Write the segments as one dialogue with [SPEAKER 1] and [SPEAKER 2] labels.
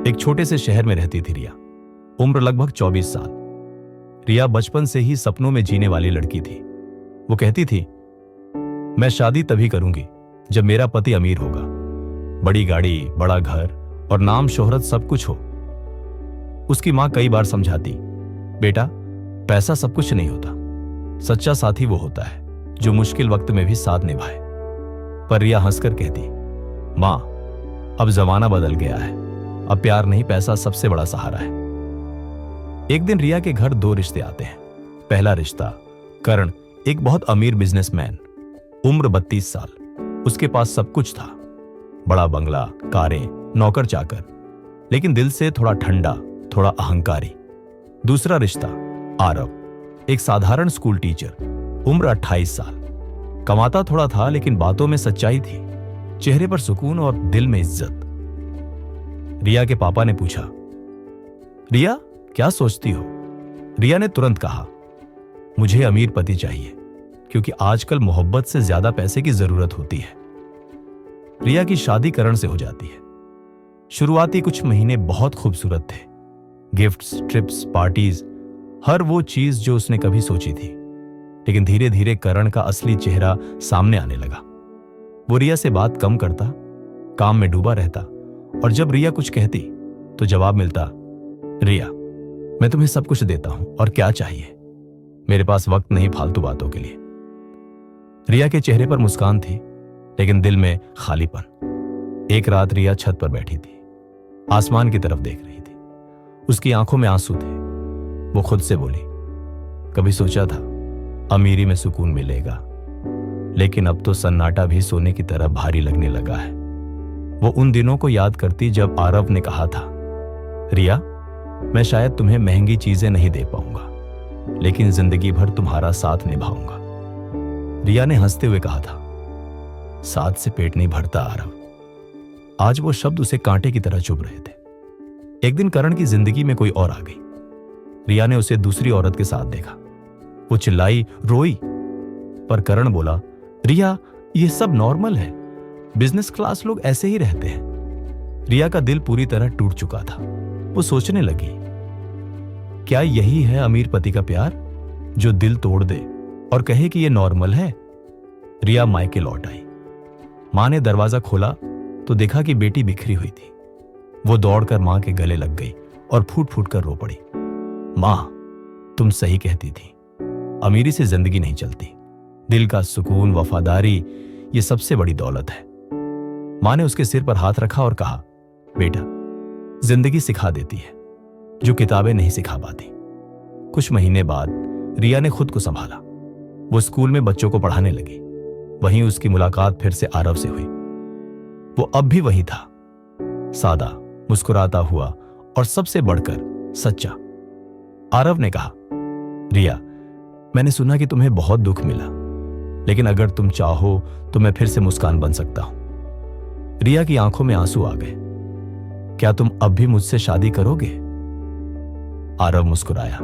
[SPEAKER 1] एक छोटे से शहर में रहती थी रिया। उम्र लगभग 24 साल। रिया बचपन से ही सपनों में जीने वाली लड़की थी। वो कहती थी, मैं शादी तभी करूंगी जब मेरा पति अमीर होगा, बड़ी गाड़ी, बड़ा घर और नाम शोहरत सब कुछ हो। उसकी मां कई बार समझाती, बेटा पैसा सब कुछ नहीं होता, सच्चा साथी वो होता है जो मुश्किल वक्त में भी साथ निभाए। पर रिया हंसकर कहती, मां अब जमाना बदल गया है, अब प्यार नहीं पैसा सबसे बड़ा सहारा है। एक दिन रिया के घर 2 रिश्ते आते हैं। पहला रिश्ता करण, एक बहुत अमीर बिजनेसमैन, उम्र 32 साल। उसके पास सब कुछ था, बड़ा बंगला, कारें, नौकर चाकर, लेकिन दिल से थोड़ा ठंडा, थोड़ा अहंकारी। दूसरा रिश्ता आरव, एक साधारण स्कूल टीचर, उम्र 28 साल। कमाता थोड़ा था लेकिन बातों में सच्चाई थी, चेहरे पर सुकून और दिल में इज्जत। रिया के पापा ने पूछा, रिया क्या सोचती हो? रिया ने तुरंत कहा, मुझे अमीर पति चाहिए, क्योंकि आजकल मोहब्बत से ज्यादा पैसे की जरूरत होती है। रिया की शादी करण से हो जाती है। शुरुआती कुछ महीने बहुत खूबसूरत थे। गिफ्ट्स, ट्रिप्स, पार्टीज, हर वो चीज जो उसने कभी सोची थी। लेकिन धीरे धीरे करण का असली चेहरा सामने आने लगा। वो रिया से बात कम करता, काम में डूबा रहता, और जब रिया कुछ कहती तो जवाब मिलता, रिया मैं तुम्हें सब कुछ देता हूं और क्या चाहिए, मेरे पास वक्त नहीं फालतू बातों के लिए। रिया के चेहरे पर मुस्कान थी लेकिन दिल में खालीपन। एक रात रिया छत पर बैठी थी, आसमान की तरफ देख रही थी। उसकी आंखों में आंसू थे। वो खुद से बोली, कभी सोचा था अमीरी में सुकून मिलेगा, लेकिन अब तो सन्नाटा भी सोने की तरह भारी लगने लगा है। वो उन दिनों को याद करती जब आरव ने कहा था, रिया मैं शायद तुम्हें महंगी चीजें नहीं दे पाऊंगा, लेकिन जिंदगी भर तुम्हारा साथ निभाऊंगा। रिया ने हंसते हुए कहा था, साथ से पेट नहीं भरता आरव। आज वो शब्द उसे कांटे की तरह चुभ रहे थे। एक दिन करण की जिंदगी में कोई और आ गई। रिया ने उसे दूसरी औरत के साथ देखा। वो चिल्लाई, रोई, पर करण बोला, रिया ये सब नॉर्मल है, बिजनेस क्लास लोग ऐसे ही रहते हैं। रिया का दिल पूरी तरह टूट चुका था। वो सोचने लगी, क्या यही है अमीर पति का प्यार, जो दिल तोड़ दे और कहे कि ये नॉर्मल है? रिया मायके लौट आई। मां ने दरवाजा खोला तो देखा कि बेटी बिखरी हुई थी। वो दौड़कर मां के गले लग गई और फूट फूट कर रो पड़ी। मां तुम सही कहती थी, अमीरी से जिंदगी नहीं चलती, दिल का सुकून, वफादारी, ये सबसे बड़ी दौलत है। मां ने उसके सिर पर हाथ रखा और कहा, बेटा जिंदगी सिखा देती है जो किताबें नहीं सिखा पाती। कुछ महीने बाद रिया ने खुद को संभाला। वो स्कूल में बच्चों को पढ़ाने लगी। वहीं उसकी मुलाकात फिर से आरव से हुई। वो अब भी वही था, सादा, मुस्कुराता हुआ और सबसे बढ़कर सच्चा। आरव ने कहा, रिया मैंने सुना कि तुम्हें बहुत दुख मिला, लेकिन अगर तुम चाहो तो मैं फिर से मुस्कान बन सकता हूं। रिया की आंखों में आंसू आ गए। क्या तुम अब भी मुझसे शादी करोगे? आरव मुस्कुराया,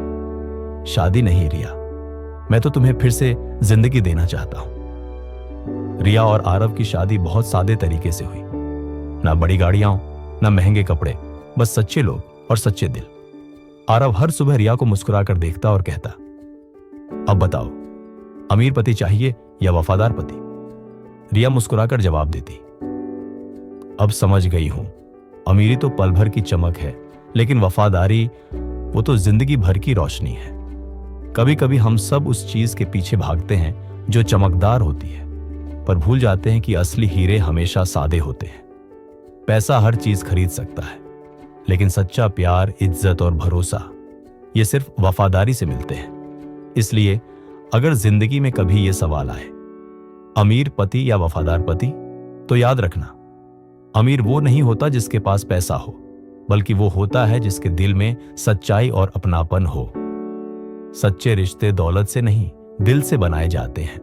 [SPEAKER 1] शादी नहीं रिया, मैं तो तुम्हें फिर से जिंदगी देना चाहता हूं। रिया और आरव की शादी बहुत सादे तरीके से हुई। ना बड़ी गाड़ियां, ना महंगे कपड़े, बस सच्चे लोग और सच्चे दिल। आरव हर सुबह रिया को मुस्कुराकर देखता और कहता, अब बताओ अमीर पति चाहिए या वफादार पति? रिया मुस्कुराकर जवाब देती, अब समझ गई हूं, अमीरी तो पल भर की चमक है, लेकिन वफादारी वो तो जिंदगी भर की रोशनी है। कभी कभी हम सब उस चीज के पीछे भागते हैं जो चमकदार होती है, पर भूल जाते हैं कि असली हीरे हमेशा सादे होते हैं। पैसा हर चीज खरीद सकता है, लेकिन सच्चा प्यार, इज्जत और भरोसा ये सिर्फ वफादारी से मिलते हैं। इसलिए अगर जिंदगी में कभी ये सवाल आए, अमीर पति या वफादार पति, तो याद रखना, अमीर वो नहीं होता जिसके पास पैसा हो, बल्कि वो होता है जिसके दिल में सच्चाई और अपनापन हो। सच्चे रिश्ते दौलत से नहीं, दिल से बनाए जाते हैं।